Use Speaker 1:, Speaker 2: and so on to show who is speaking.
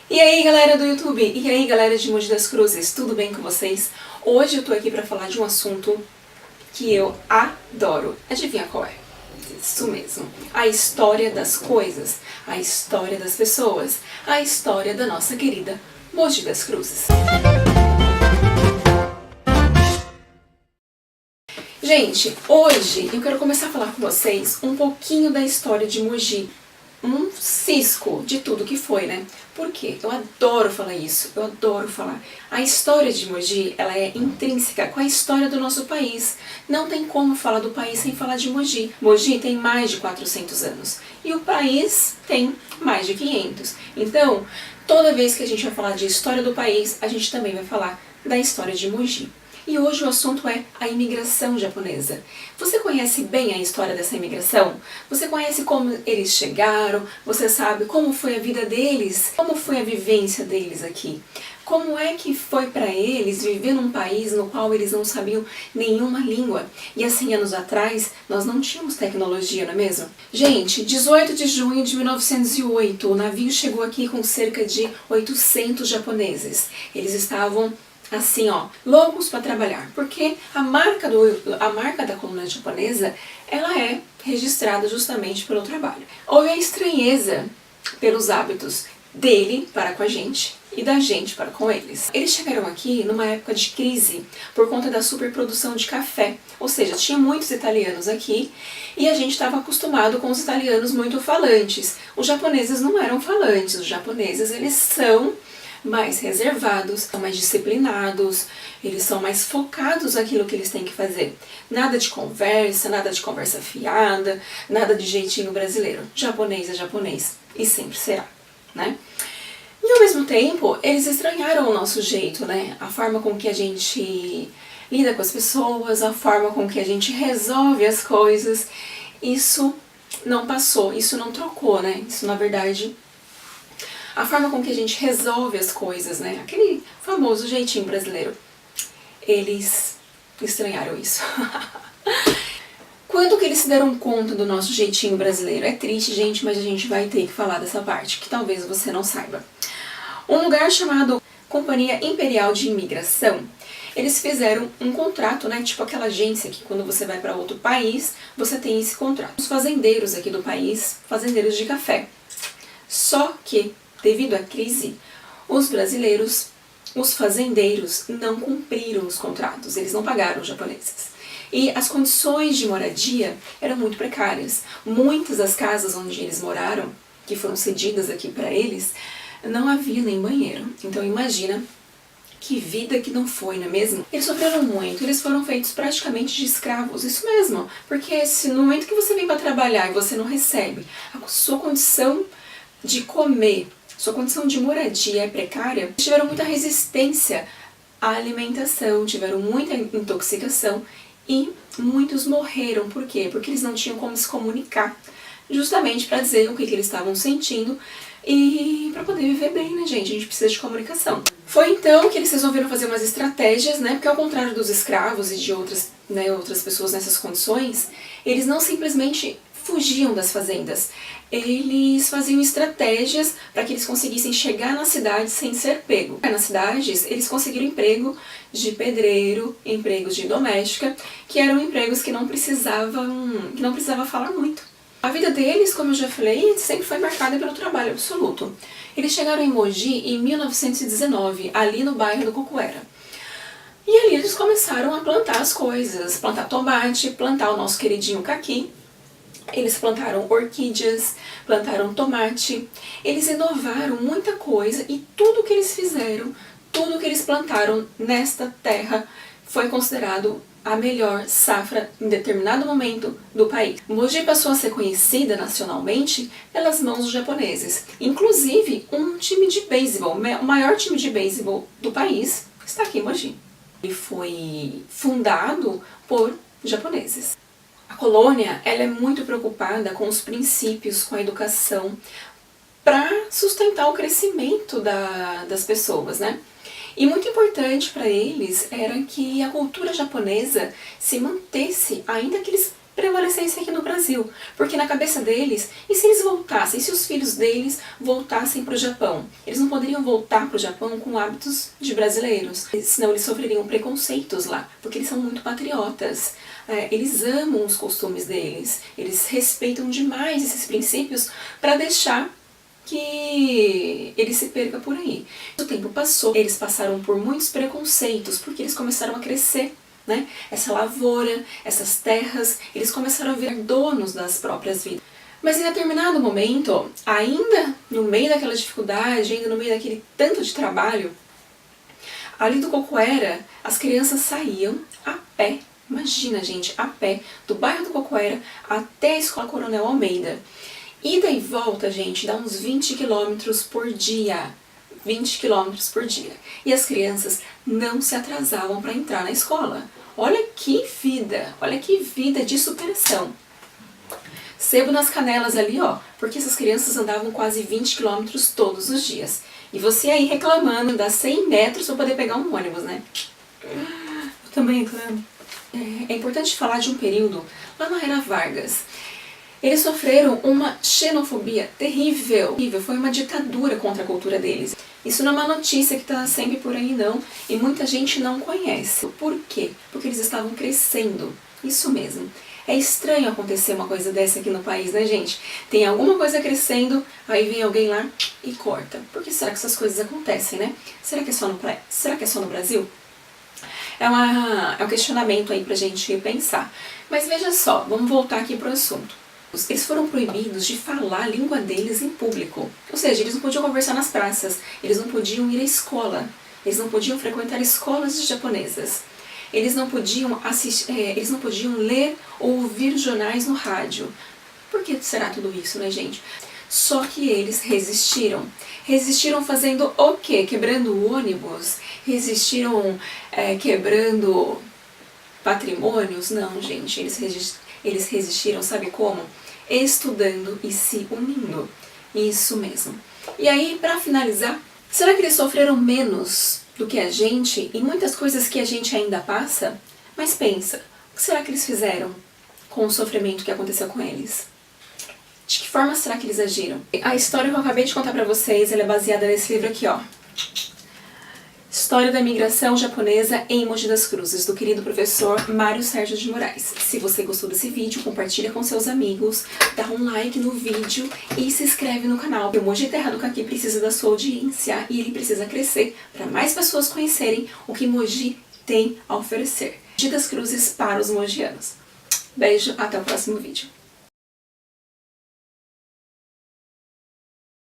Speaker 1: E aí galera do YouTube, e aí galera de Mogi das Cruzes, tudo bem com vocês? Hoje eu tô aqui pra falar de um assunto que eu adoro. Adivinha qual é? Isso mesmo, a história das coisas, a história das pessoas, a história da nossa querida Mogi das Cruzes. Gente, hoje eu quero começar a falar com vocês um pouquinho da história de Mogi. Um cisco de tudo que foi, né? Por quê? Eu adoro falar isso, eu adoro falar. A história de Mogi, ela é intrínseca com a história do nosso país. Não tem como falar do país sem falar de Mogi. Mogi tem mais de 400 anos e o país tem mais de 500. Então, toda vez que a gente vai falar de história do país, a gente também vai falar da história de Mogi. E hoje o assunto é a imigração japonesa. Você conhece bem a história dessa imigração? Você conhece como eles chegaram? Você sabe como foi a vida deles? Como foi a vivência deles aqui? Como é que foi para eles viver num país no qual eles não sabiam nenhuma língua? E há 100 anos atrás, nós não tínhamos tecnologia, não é mesmo? Gente, 18 de junho de 1908, o navio chegou aqui com cerca de 800 japoneses. Eles estavam assim, ó, loucos para trabalhar, porque a marca da colônia japonesa, ela é registrada justamente pelo trabalho. Houve a estranheza pelos hábitos dele para com a gente e da gente para com eles. Eles chegaram aqui numa época de crise por conta da superprodução de café, ou seja, tinha muitos italianos aqui e a gente estava acostumado com os italianos muito falantes. Os japoneses não eram falantes, os japoneses eles são mais reservados, são mais disciplinados, eles são mais focados naquilo que eles têm que fazer. Nada de conversa fiada, nada de jeitinho brasileiro. Japonês é japonês e sempre será, né? E ao mesmo tempo, eles estranharam o nosso jeito, né? A forma com que a gente lida com as pessoas, a forma com que a gente resolve as coisas. Isso não passou, isso não trocou, né? Isso, na verdade, a forma com que a gente resolve as coisas, né? Aquele famoso jeitinho brasileiro. Eles estranharam isso. Quando que eles se deram conta do nosso jeitinho brasileiro? É triste, gente, mas a gente vai ter que falar dessa parte, que talvez você não saiba. Um lugar chamado Companhia Imperial de Imigração, eles fizeram um contrato, né? Tipo aquela agência que quando você vai para outro país, você tem esse contrato. Os fazendeiros aqui do país, fazendeiros de café. Só que devido à crise, os brasileiros, os fazendeiros, não cumpriram os contratos, eles não pagaram os japoneses. E as condições de moradia eram muito precárias. Muitas das casas onde eles moraram, que foram cedidas aqui para eles, não havia nem banheiro. Então imagina que vida que não foi, não é mesmo? Eles sofreram muito, eles foram feitos praticamente de escravos, isso mesmo. Porque se no momento que você vem para trabalhar e você não recebe, a sua condição de comer, sua condição de moradia é precária, tiveram muita resistência à alimentação, tiveram muita intoxicação e muitos morreram. Por quê? Porque eles não tinham como se comunicar, justamente para dizer o que eles estavam sentindo e para poder viver bem, né, gente? A gente precisa de comunicação. Foi então que eles resolveram fazer umas estratégias, né? Porque ao contrário dos escravos e de outras pessoas nessas condições, eles não simplesmente fugiam das fazendas. Eles faziam estratégias para que eles conseguissem chegar na cidade sem ser pego. Nas cidades, eles conseguiram emprego de pedreiro, empregos de doméstica, que eram empregos que não precisava falar muito. A vida deles, como eu já falei, sempre foi marcada pelo trabalho absoluto. Eles chegaram em Mogi em 1919, ali no bairro do Cocuera. E ali eles começaram a plantar as coisas, plantar tomate, plantar o nosso queridinho caqui. Eles plantaram orquídeas, plantaram tomate, eles inovaram muita coisa e tudo que eles fizeram, tudo que eles plantaram nesta terra foi considerado a melhor safra em determinado momento do país. Mogi passou a ser conhecida nacionalmente pelas mãos dos japoneses. Inclusive, um time de beisebol, o maior time de beisebol do país, está aqui em Mogi. Ele foi fundado por japoneses. A colônia, ela é muito preocupada com os princípios, com a educação, para sustentar o crescimento das pessoas, né? E muito importante para eles era que a cultura japonesa se mantesse, ainda que eles prevalecessem aqui no Brasil. Porque na cabeça deles, e se eles voltassem, e se os filhos deles voltassem para o Japão? Eles não poderiam voltar para o Japão com hábitos de brasileiros, senão eles sofreriam preconceitos lá, porque eles são muito patriotas. Eles amam os costumes deles, eles respeitam demais esses princípios para deixar que ele se perca por aí. O tempo passou, eles passaram por muitos preconceitos, porque eles começaram a crescer, né? Essa lavoura, essas terras, eles começaram a virar donos das próprias vidas. Mas em determinado momento, ainda no meio daquela dificuldade, ainda no meio daquele tanto de trabalho, ali do Cocoera, as crianças saíam a pé, imagina gente, a pé, do bairro do Cocoera até a Escola Coronel Almeida. Ida e volta, gente, dá uns 20 quilômetros por dia. 20 quilômetros por dia. E as crianças não se atrasavam para entrar na escola. Olha que vida de superação. Sebo nas canelas ali, ó, porque essas crianças andavam quase 20 quilômetros todos os dias. E você aí reclamando, andar 100 metros para poder pegar um ônibus, né? Eu também reclamo. É importante falar de um período lá na Era Vargas. Eles sofreram uma xenofobia terrível. Foi uma ditadura contra a cultura deles. Isso não é uma notícia que está sempre por aí, não. E muita gente não conhece. Por quê? Porque eles estavam crescendo. Isso mesmo. É estranho acontecer uma coisa dessa aqui no país, né, gente? Tem alguma coisa crescendo, aí vem alguém lá e corta. Por que será que essas coisas acontecem, né? Será que é só no Brasil? É um questionamento aí pra gente pensar. Mas veja só, vamos voltar aqui pro assunto. Eles foram proibidos de falar a língua deles em público. Ou seja, eles não podiam conversar nas praças, eles não podiam ir à escola, eles não podiam frequentar escolas japonesas, eles não podiam ler ou ouvir jornais no rádio. Por que será tudo isso, né, gente? Só que eles resistiram. Resistiram fazendo o quê? Quebrando ônibus? Resistiram quebrando patrimônios? Não, gente, eles resistiram, sabe como? Estudando e se unindo. Isso mesmo. E aí, para finalizar, será que eles sofreram menos do que a gente em muitas coisas que a gente ainda passa? Mas pensa, o que será que eles fizeram com o sofrimento que aconteceu com eles? De que forma será que eles agiram? A história que eu acabei de contar pra vocês, ela é baseada nesse livro aqui, ó. História da Imigração Japonesa em Mogi das Cruzes, do querido professor Mário Sérgio de Moraes. Se você gostou desse vídeo, compartilha com seus amigos, dá um like no vídeo e se inscreve no canal. O Mogi Terra do Caqui precisa da sua audiência e ele precisa crescer para mais pessoas conhecerem o que Mogi tem a oferecer. Mogi das Cruzes para os mogianos. Beijo, até o próximo vídeo.